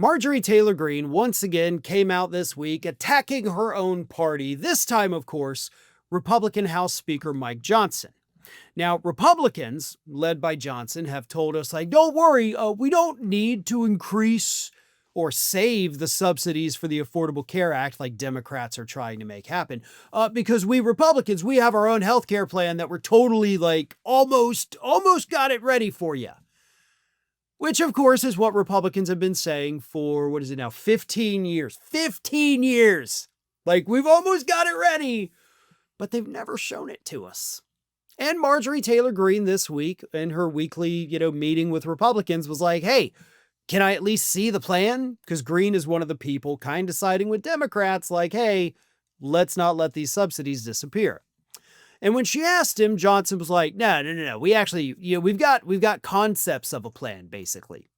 Marjorie Taylor Greene once again came out this week attacking her own party, this time, of course, Republican House Speaker Mike Johnson. Now, Republicans, led by Johnson, have told us, like, don't worry, we don't need to increase or save the subsidies for the Affordable Care Act like Democrats are trying to make happen, because we Republicans, we have our own health care plan that we're totally, like, almost got it ready for you. Which, of course, is what Republicans have been saying for, 15 years. 15 years! Like, we've almost got it ready, but they've never shown it to us. And Marjorie Taylor Greene this week, in her weekly, meeting with Republicans, was like, hey, can I at least see the plan? Because Greene is one of the people kind of siding with Democrats, like, hey, let's not let these subsidies disappear. And when she asked him, Johnson was like, no. We actually, we've got concepts of a plan, basically.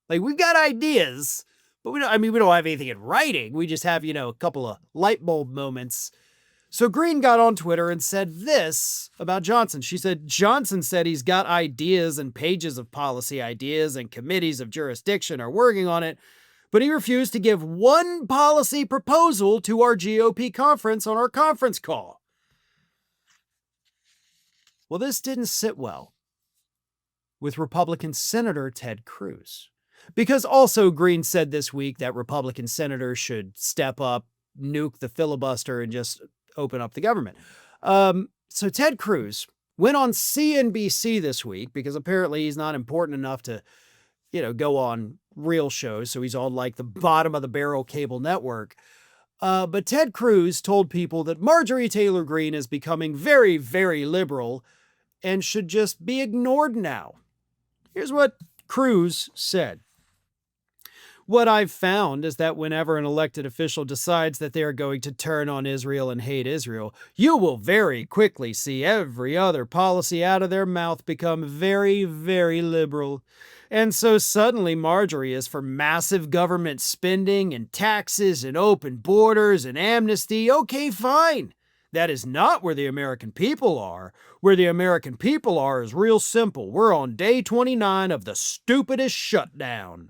Like, we've got ideas, but we don't have anything in writing. We just have, a couple of light bulb moments. So Greene got on Twitter and said this about Johnson. She said, Johnson said he's got ideas and pages of policy ideas and committees of jurisdiction are working on it, but he refused to give one policy proposal to our GOP conference on our conference call. Well, this didn't sit well with Republican Senator Ted Cruz, because also Greene said this week that Republican senators should step up, nuke the filibuster, and just open up the government. So Ted Cruz went on CNBC this week because apparently he's not important enough to, go on real shows. So he's on like the bottom of the barrel cable network. But Ted Cruz told people that Marjorie Taylor Greene is becoming very, very liberal and should just be ignored now. Here's what Cruz said. What I've found is that whenever an elected official decides that they are going to turn on Israel and hate Israel, you will very quickly see every other policy out of their mouth become very, very liberal. And so suddenly Marjorie is for massive government spending and taxes and open borders and amnesty. Okay, fine. That is not where the American people are. Where the American people are is real simple. We're on day 29 of the stupidest shutdown.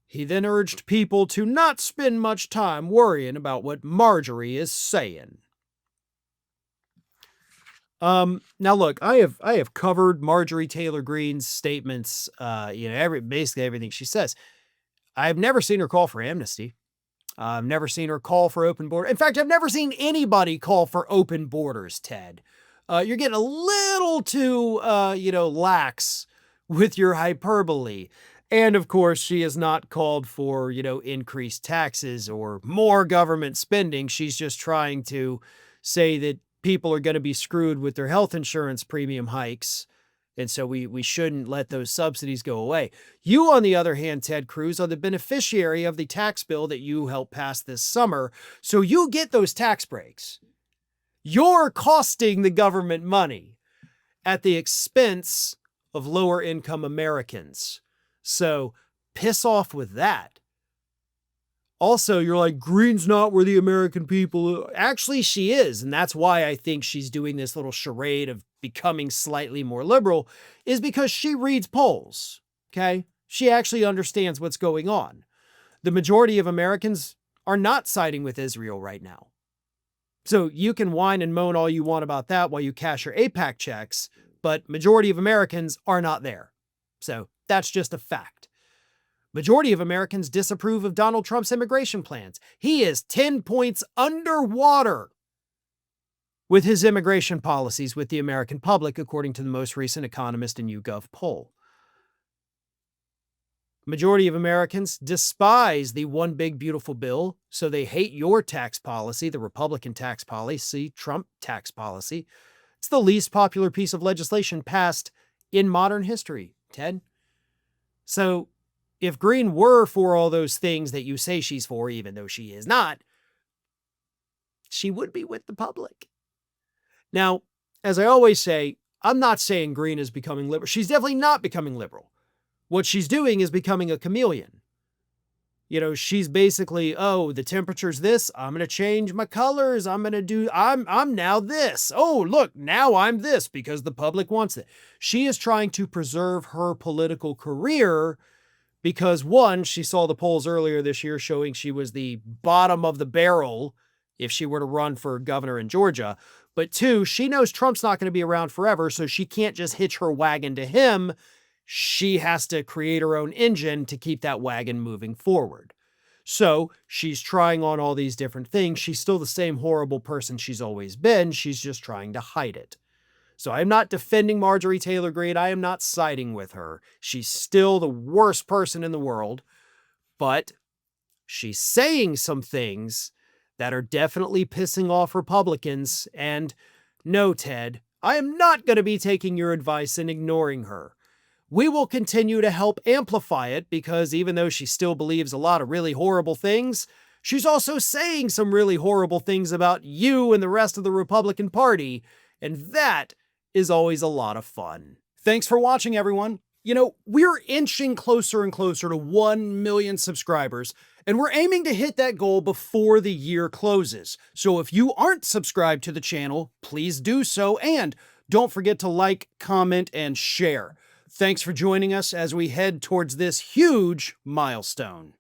He then urged people to not spend much time worrying about what Marjorie is saying. Now look, I have covered Marjorie Taylor Greene's statements, basically everything she says. I've never seen her call for amnesty. I've never seen her call for open borders. In fact, I've never seen anybody call for open borders, Ted. You're getting a little too, lax with your hyperbole. And of course, she has not called for, increased taxes or more government spending. She's just trying to say that people are going to be screwed with their health insurance premium hikes. And so we shouldn't let those subsidies go away. You, on the other hand, Ted Cruz, are the beneficiary of the tax bill that you helped pass this summer. So you get those tax breaks. You're costing the government money at the expense of lower income Americans. So piss off with that. Also, you're like, Greene's not where the American people are. Actually, she is. And that's why I think she's doing this little charade of becoming slightly more liberal, is because she reads polls. Okay. She actually understands what's going on. The majority of Americans are not siding with Israel right now. So you can whine and moan all you want about that while you cash your AIPAC checks, but majority of Americans are not there. So that's just a fact. Majority of Americans disapprove of Donald Trump's immigration plans. He is 10 points underwater with his immigration policies with the American public, according to the most recent Economist and YouGov poll. Majority of Americans despise the one big beautiful bill, so they hate your tax policy, the Republican tax policy, Trump tax policy. It's the least popular piece of legislation passed in modern history, Ted. So if Greene were for all those things that you say she's for, even though she is not, she would be with the public. Now, as I always say, I'm not saying Greene is becoming liberal. She's definitely not becoming liberal. What she's doing is becoming a chameleon. She's basically, the temperature's this. I'm going to change my colors. I'm now this. Oh, look, now I'm this because the public wants it. She is trying to preserve her political career because one, she saw the polls earlier this year showing she was the bottom of the barrel if she were to run for governor in Georgia. But two, she knows Trump's not going to be around forever, so she can't just hitch her wagon to him. She has to create her own engine to keep that wagon moving forward. So she's trying on all these different things. She's still the same horrible person she's always been. She's just trying to hide it. So I'm not defending Marjorie Taylor Greene. I am not siding with her. She's still the worst person in the world, but she's saying some things that are definitely pissing off Republicans. And no, Ted, I am not going to be taking your advice and ignoring her. We will continue to help amplify it because even though she still believes a lot of really horrible things, she's also saying some really horrible things about you and the rest of the Republican Party, and that is always a lot of fun. Thanks for watching, everyone. You know, we're inching closer and closer to 1 million subscribers, and we're aiming to hit that goal before the year closes. So if you aren't subscribed to the channel, please do so, and don't forget to like, comment, and share. Thanks for joining us as we head towards this huge milestone.